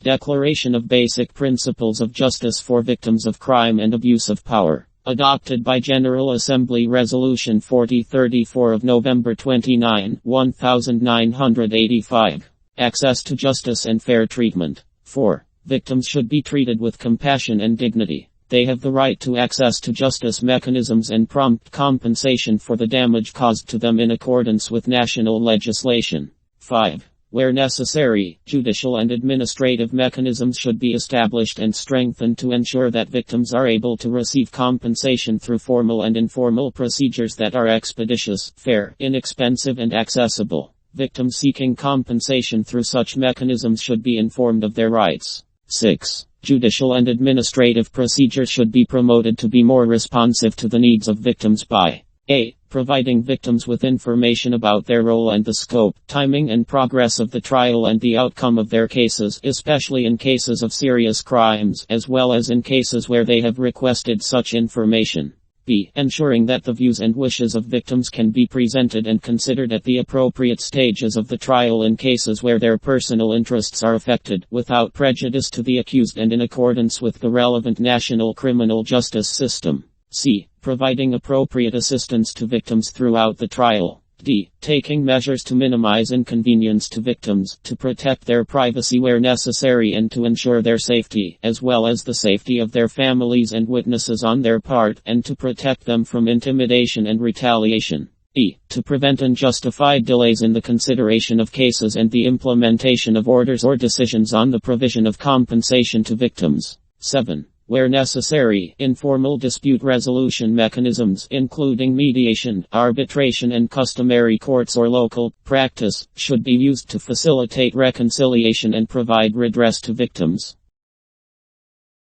Declaration of Basic Principles of Justice for Victims of Crime and Abuse of Power. Adopted by General Assembly Resolution 4034 of November 29, 1985. Access to justice and fair treatment. 4. Victims should be treated with compassion and dignity. They have the right to access to justice mechanisms and prompt compensation for the damage caused to them in accordance with national legislation. 5. Where necessary, judicial and administrative mechanisms should be established and strengthened to ensure that victims are able to receive compensation through formal and informal procedures that are expeditious, fair, inexpensive and accessible. Victims seeking compensation through such mechanisms should be informed of their rights. 6. Judicial and administrative procedures should be promoted to be more responsive to the needs of victims by a. Providing victims with information about their role and the scope, timing and progress of the trial and the outcome of their cases, especially in cases of serious crimes, as well as in cases where they have requested such information. B. Ensuring that the views and wishes of victims can be presented and considered at the appropriate stages of the trial in cases where their personal interests are affected, without prejudice to the accused and in accordance with the relevant national criminal justice system. C. Providing appropriate assistance to victims throughout the trial. D. Taking measures to minimize inconvenience to victims, to protect their privacy where necessary and to ensure their safety, as well as the safety of their families and witnesses on their part, and to protect them from intimidation and retaliation. E. To prevent unjustified delays in the consideration of cases and the implementation of orders or decisions on the provision of compensation to victims. 7. Where necessary, informal dispute resolution mechanisms, including mediation, arbitration and customary courts or local practice, should be used to facilitate reconciliation and provide redress to victims.